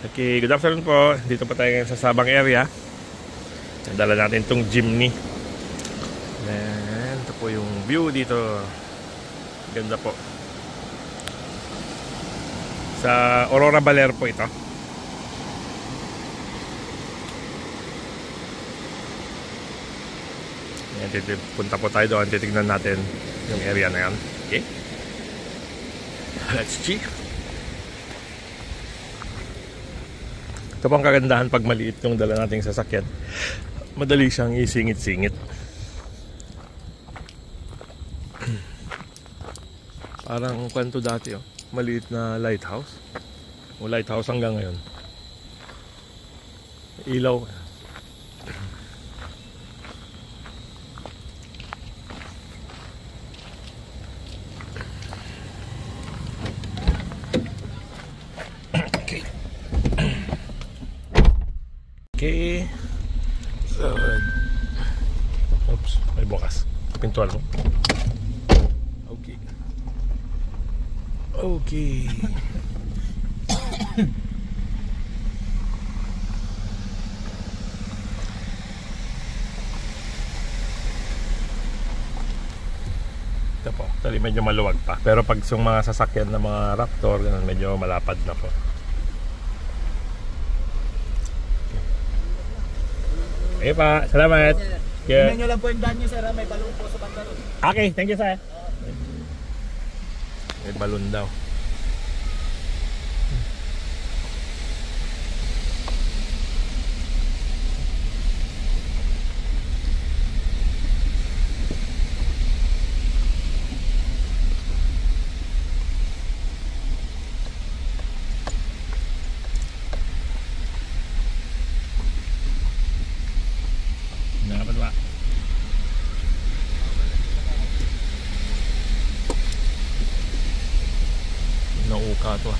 Okay, good afternoon po. Dito pa tayo ngayon sa Sabang area. Dala natin itong jeepney. Ito po yung view dito. Ganda po. Sa Aurora Baler po ito. Punta po tayo doon. Titignan natin yung area na yan. Okay. Let's see. Ito pang kagandahan pag maliit yung dala nating sasakyan. Madali siyang isingit-singit. Parang kwento dati maliit na lighthouse. O lighthouse hanggang ngayon. Ilaw. Okay. So, oops, may bukas. Pintuan mo. Okay. Okay. Ito po. Tali medyo maluwag pa. Pero pag yung mga sasakyan na mga Raptor, medyo malapad na po. Okay pa, salamat. Tingnan nyo lang po yung daan nyo, sir. May balon po sa banda ron. Okay, thank you, sir. May balon daw. Nauka ito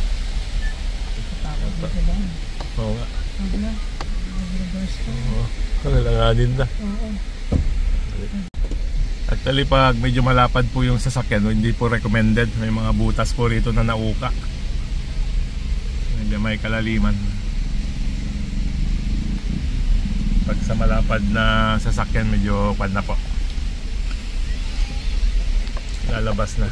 Oo nga. Kalanganin na. Actually pag medyo malapad po yung sasakyan, hindi po recommended. May mga butas po rito na nauka. Medyo may kalaliman. Pag sa malapad na sasakyan, medyo pad na po. Lalabas na.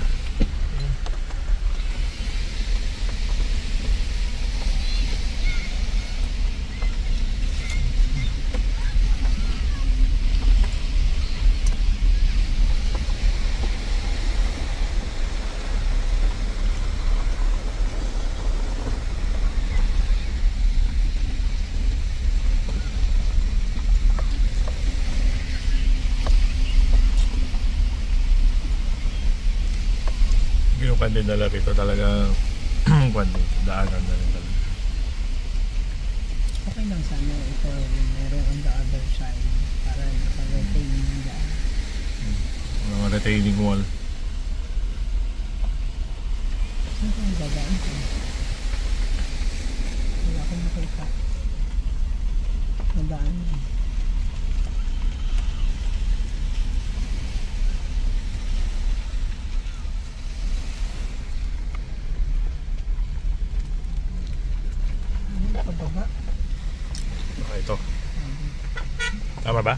Yung din nila rito talaga daanan na rin talaga. Okay lang sana ito meron on the other side para naka-retain yung daan. Mga retaining wall. Saan ko ang dadaan ko? Wala akong makita. Nadaan yun. Pababa. Okay, ito. Tama ba?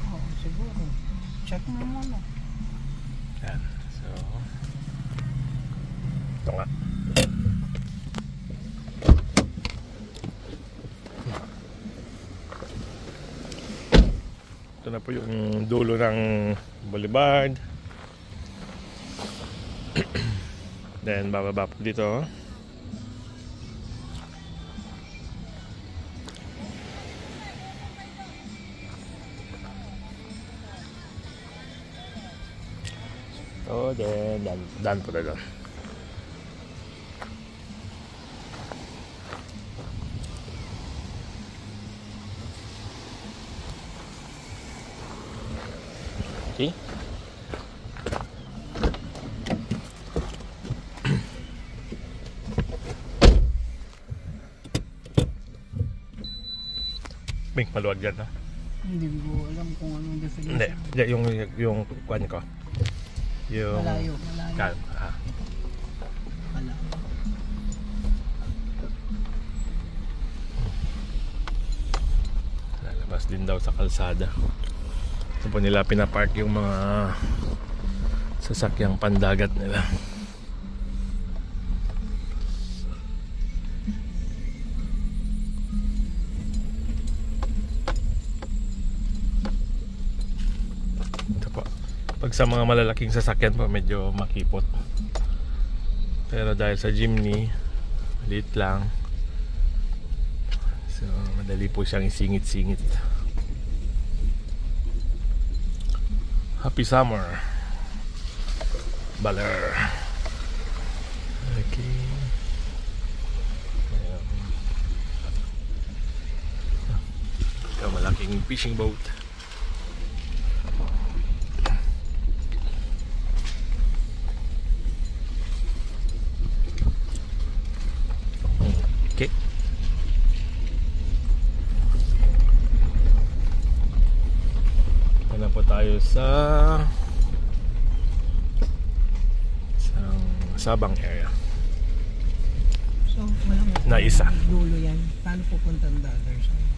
Oo, siguro. Check mo muna. Yan. So, ito nga. Ito na po yung dulo ng boulevard. Then, bababa po dito. Oh, then done po na doon. Okay. Bing, maluwag dyan, ha? Hindi ko alam kung anong definition. Hindi, yung kwan ko. Yung Malayo. Malayo. mas din daw sa kalsada. Ito po nila pinapark yung mga sasakyang pandagat nila. Ito po. Pag sa mga malalaking sasakyan po medyo makipot. Pero dahil sa jeepney, maliit lang. So madali po siyang isingit-singit. Happy summer, Baler. Okay. Ayan. Ito malaking fishing boat. Okay. Wala po tayo sa isang Sabang area. So, walang Na isa. dulo yan. Paano pupunta ang other side?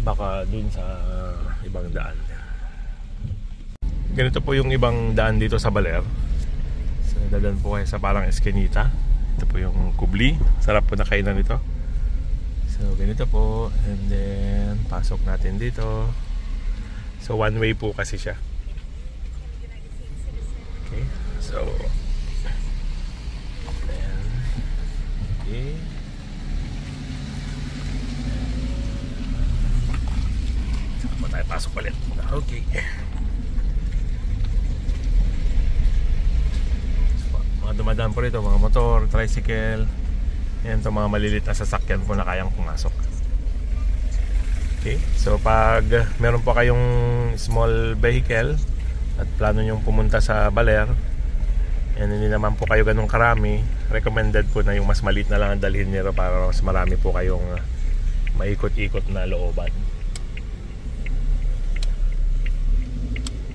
Baka dun sa ibang daan. Ganito po yung ibang daan dito sa Baler. So, dadaan po kayo sa parang Eskinita. Ito po yung Kubli. Sarap po na kainan nito. So, ganito po. And then, pasok natin dito. So, one way po kasi siya. Okay. So, then, okay. Saka po tayo pasok ulit. Okay. So, mga dumadaan po rito, mga motor, tricycle. Yan itong mga malilit na sasakyan po na kayang pumasok. Okay, so pag meron po kayong small vehicle at plano nyong pumunta sa Baler, and hindi naman po kayo ganun karami, recommended po na yung mas maliit na lang ang dalhin nyo para mas marami po kayong maikot-ikot na looban.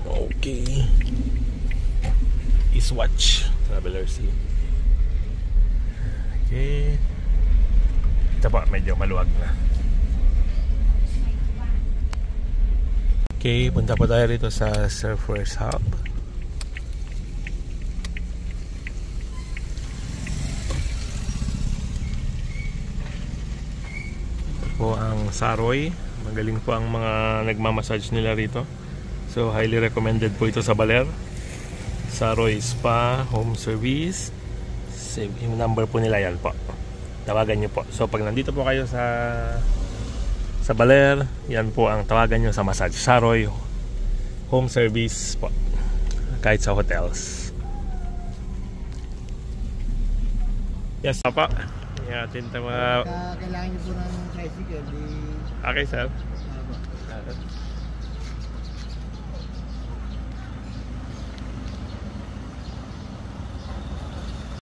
Okay. Iswatch Traveler Sea. Okay. Ito po, medyo maluwag na. Okay, punta po tayo rito sa Surfers Hub. Ito po ang Saroy. Magaling po ang mga nagmamassage nila rito. So highly recommended po ito sa Baler. Saroy Spa Home Service. Save yung number po nila, yan po. Tawagan nyo po. So pag nandito po kayo sa Baler, yan po ang tawagan nyo sa massage. Saroy Home Service po. Kahit sa hotels. Yes, pa. Yatin ito mga... Kailangan nyo po ng tricycle. Okay, sir. Aba.